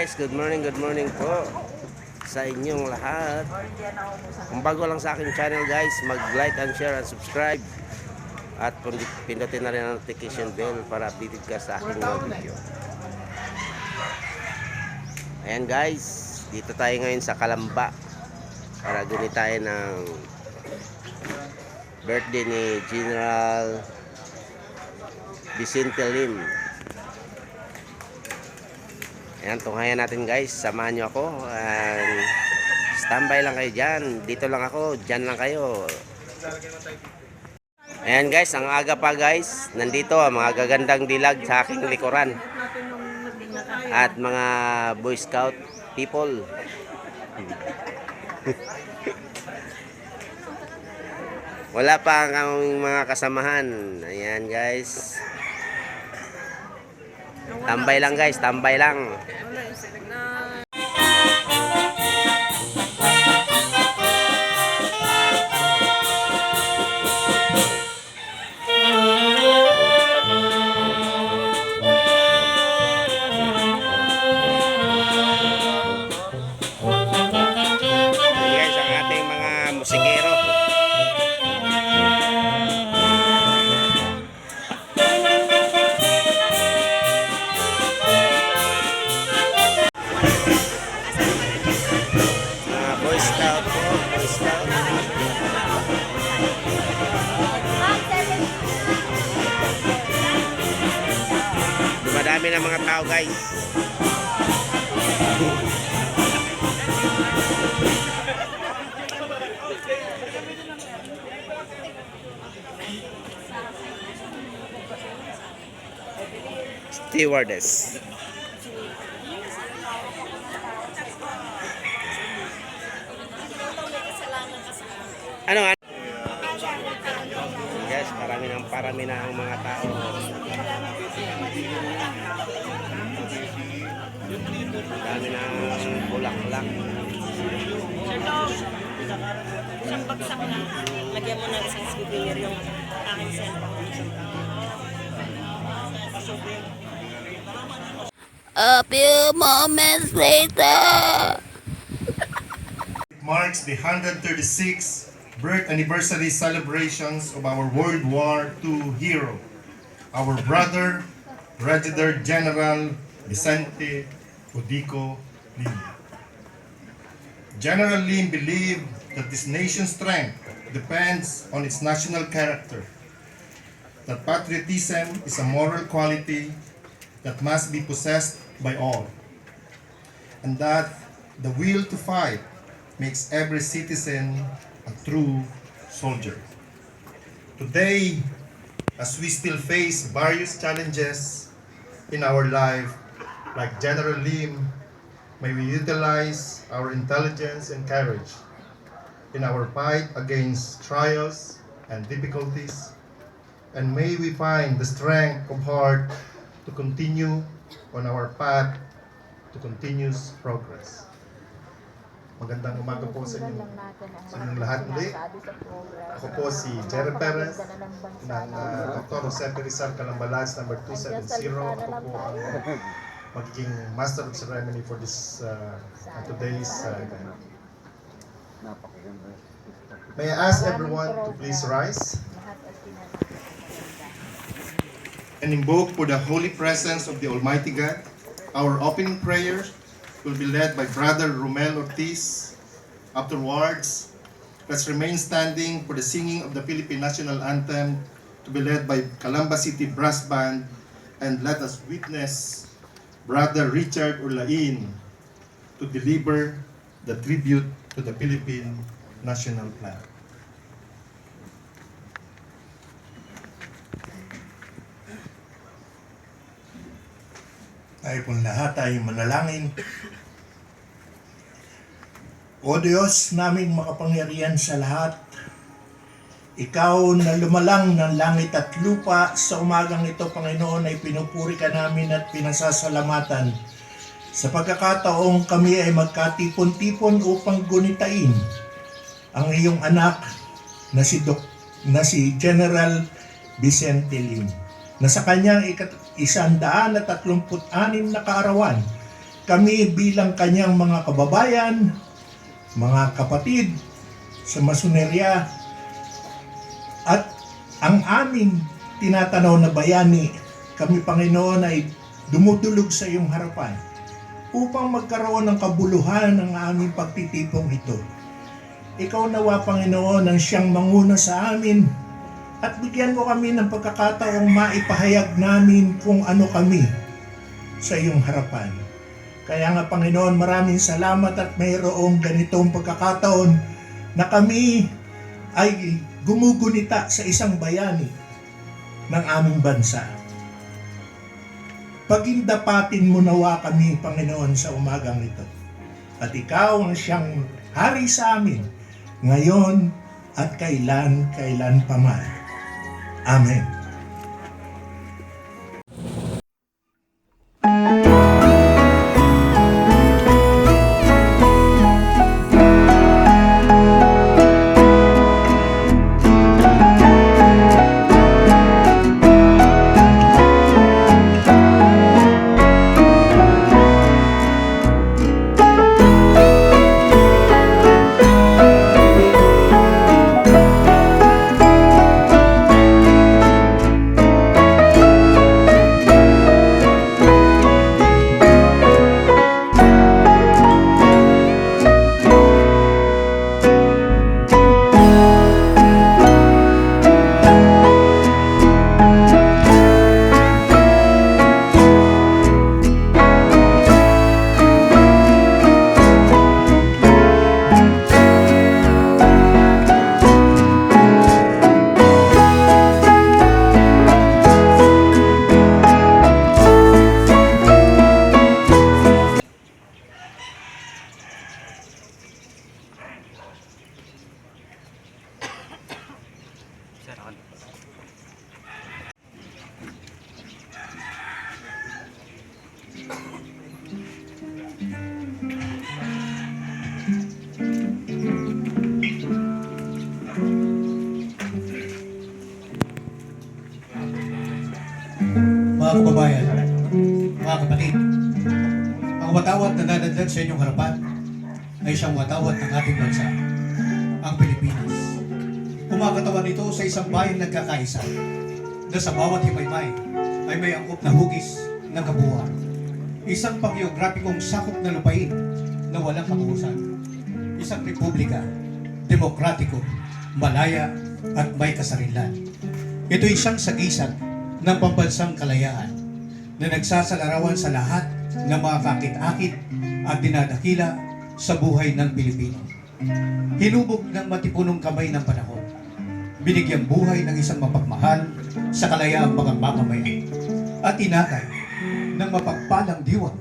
guys, good morning po sa inyong lahat. Kung bago lang sa aking channel guys, mag-like and share and subscribe. At pindutin na rin ang notification bell para updated ka sa aking mga video. Ayan guys, dito tayo ngayon sa Calamba para gunit tayo ng birthday ni General Vicente Lim. Ayan, tunghayan natin guys, samahan nyo ako. Standby lang kayo dyan. Dito lang ako, dyan lang kayo. Ayan guys, ang aga pa guys. Nandito mga gagandang dilag sa aking likuran. At mga Boy Scout people. Wala pa ang mga kasamahan. Ayan guys. Tambay lang guys, tambay lang. Guys, ang ating mga musikero. Boy Scout po, Boy Scout. Dumadami ng mga tao guys. Stewardess. Ano? Yes, parami na ang mga tao. Dami na bulak-bulak. Isang bagsak na, lagyan mo ng isang souvenir yung aking cellphone. A few moments later. It marks the 136th birth anniversary celebrations of our World War II hero, our brother, Brigadier General Vicente Odico Lim. General Lim believed that this nation's strength depends on its national character, that patriotism is a moral quality that must be possessed by all, and that the will to fight makes every citizen a true soldier. Today, as we still face various challenges in our life, like General Lim, may we utilize our intelligence and courage in our fight against trials and difficulties, and may we find the strength of heart to continue on our path to continuous progress. Magandang umaga po sa inyong lahat muli. Ako po si Jerry Perez ng Dr. Jose Rizal Calambalaz number 270. Ako po ang magiging Master of Ceremony for this today's event. May I ask everyone to please rise and invoke for the holy presence of the Almighty God. Our opening prayer will be led by Brother Romel Ortiz. Afterwards, let's remain standing for the singing of the Philippine National Anthem to be led by Calamba City Brass Band, and let us witness Brother Richard Urlain to deliver the tribute to the Philippine National Flag. Tayo pong lahat ay manalangin. O Diyos naming makapangyarihan sa lahat, Ikaw na lumalang ng langit at lupa, sa umagang ito, Panginoon, ay pinupuri ka namin at pinasasalamatan. Sa pagkakataong kami ay magkatipon-tipon upang gunitain ang iyong anak na si General Vicente Lim, na sa kanyang 136 na kaarawan kami bilang kanyang mga kababayan, mga kapatid sa masonerya, at ang aming tinatanaw na bayani, kami Panginoon ay dumudulog sa iyong harapan upang magkaroon ng kabuluhan ng aming pagtitipong ito. Ikaw nawa Panginoon ang siyang manguna sa amin at bigyan mo kami ng pagkakataong maipahayag namin kung ano kami sa iyong harapan. Kaya nga Panginoon, maraming salamat at mayroong ganitong pagkakataon na kami ay gumugunita sa isang bayani ng aming bansa. Pagindapatin mo nawa kami, Panginoon, sa umagang ito. At ikaw ang siyang hari sa amin, ngayon at kailan pa man. Amen. Mga kababayan, mga kapatid, ang watawat na dadagdag sa inyong harapan ay siyang watawat ng ating bansa, ang Pilipinas. Kumakatawan ito sa isang bayang nagkakaisa na sa bawat himaymay ay may angkop na hugis ng kabuuan. Isang panggeograpikong sakop na lupain na walang kabuhusan. Isang republika, demokratiko, malaya at may kasarinlan. Ito isang sagisag ng pambansang kalayaan na nagsasalarawan sa lahat ng mga kakit-akit at dinadakila sa buhay ng Pilipino. Hinubog ng matipunong kamay ng panahon. Binigyang buhay ng isang mapagmahal sa kalayaang mga mamamayan at inakay ng mapagpalang diwa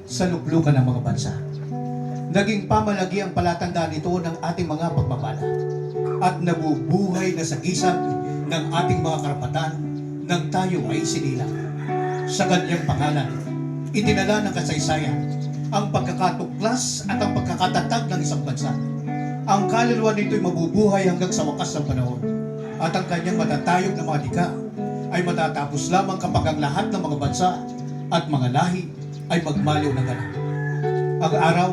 sa luklukan ng mga bansa. Naging pamalagi ang palatandaan nito ng ating mga pagmamala at nabubuhay na sagisag ng ating mga karapatan nang tayo ay sinilang. Sa kanyang pangalan, itinala ng kasaysayan ang pagkakatuklas at ang pagkakatatag ng isang bansa. Ang kaluluwa nito ay mabubuhay hanggang sa wakas ng panahon at ang kanyang matatayog na mga dika ay matatapos lamang kapag ang lahat ng mga bansa at mga lahi ay magmaliw ng ganap. Ang araw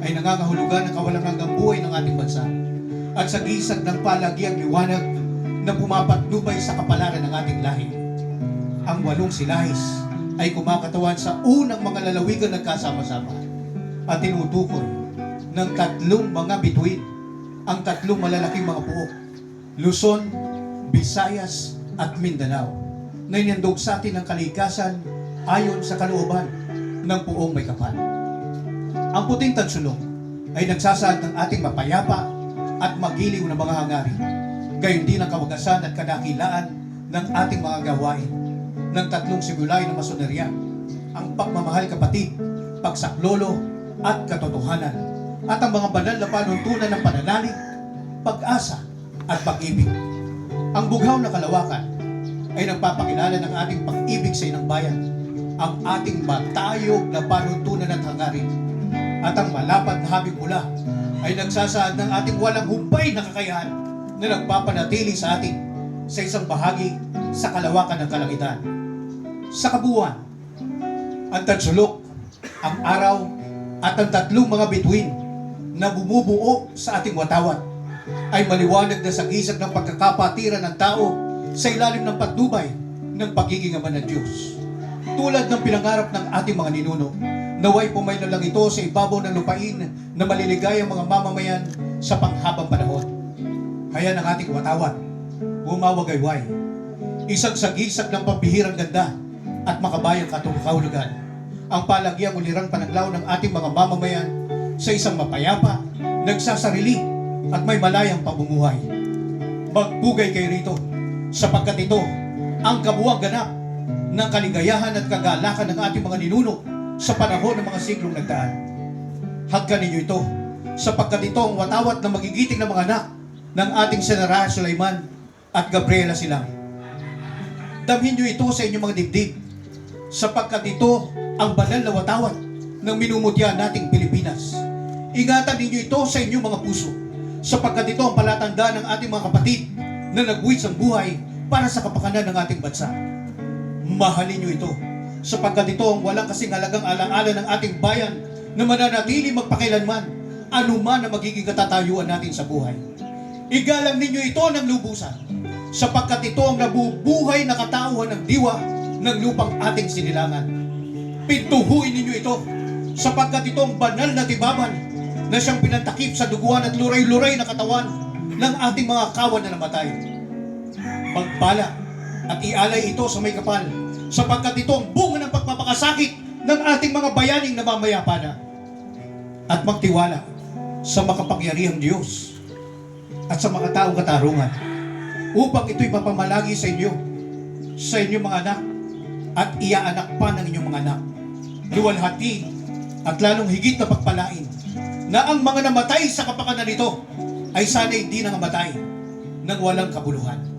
ay nangangahulugan ng kawalang hanggang buhay ng ating bansa at sa gisag ng palagiang liwanag na pumapatnubay sa kapalaran ng ating lahi. Ang 8 silahis ay kumakatawan sa unang mga lalawigan nagkasama-sama at tinutukoy ng 3 mga bituin, ang 3 malalaking mga puok, Luzon, Visayas at Mindanao, na inandog sa atin ng kalikasan ayon sa kalooban ng Puong May Kapal. Ang puting tansulong ay nagsasaad ng ating mapayapa at magiliw na mga hangarin, gayon din ang kawagasan at kadakilaan ng ating mga gawain ng 3 sigulay na masonerya, ang pagmamahal kapatid, pagsaklolo at katotohanan, at ang mga banal na panuntunan ng pananalig, pag-asa at pag-ibig. Ang bughaw na kalawakan ay nagpapakilala ng ating pag-ibig sa inang bayan, ang ating matayog na panuntunan at hangarin, at ang malapad na habing mula ay nagsasaad ng ating walang humpay na kakayahan na nagpapanatili sa atin sa isang bahagi sa kalawakan ng kalangitan. Sa kabuuan, ang tansulok ang araw, at ang tatlong mga bituin na bumubuo sa ating watawat ay maliwanag na sagisag ng pagkakapatiran ng tao sa ilalim ng patnubay ng pagiging ama ng Diyos. Tulad ng pinangarap ng ating mga ninuno, naway pumaylo lang ito sa ibabaw ng lupain na maliligay ang mga mamamayan sa panghabang panahon. Kaya ng ating watawat, umawagayway, isang sagisag ng pambihirang ganda at makabayang katungkahulugan, ang palagyang ulirang panaglaw ng ating mga mamamayan sa isang mapayapa, nagsasarili at may malayang pamumuhay. Magpugay kayo rito sapagkat ito ang kabuwang ganap ng kaligayahan at kagalakan ng ating mga ninuno sa panahon ng mga siglong nagdaan. Hagkan ninyo ito sapagkat ito ang watawat na magigiting ng mga anak ng ating Senara Sulaiman at Gabriela Silang. Damhin nyo ito sa inyong mga dibdib sapagkat ito ang banal na watawat ng minumutya nating Pilipinas. Ingatan ninyo ito sa inyong mga puso sapagkat ito ang palatandaan ng ating mga kapatid na nagbuwis ang buhay para sa kapakanan ng ating bansa. Mahalin nyo ito sapagkat ito ang walang kasing halagang alang-alang ng ating bayan na mananatili magpakailanman anuman na magiging katatayuan natin sa buhay. Igalang ninyo ito ng lubusan sapagkat ito ang nabubuhay na katauhan ng diwa ng lupang ating sinilangan. Pintuhuin ninyo ito sapagkat ito ang banal na tibaban na siyang pinantakip sa duguan at luray-luray na katawan ng ating mga kawan na namatay. Magpala at ialay ito sa may kapal sapagkat ito ang bunga ng pagpapakasakit ng ating mga bayaning namamayapa na. At magtiwala sa makapangyarihang Diyos at sa mga taong katarungan upang ito'y mapamalagi sa inyong mga anak at iaanak pa ng inyong mga anak. Luwalhati at lalong higit na pagpalain na ang mga namatay sa kapakanan nito ay sana hindi nangamatay ng walang kabuluhan.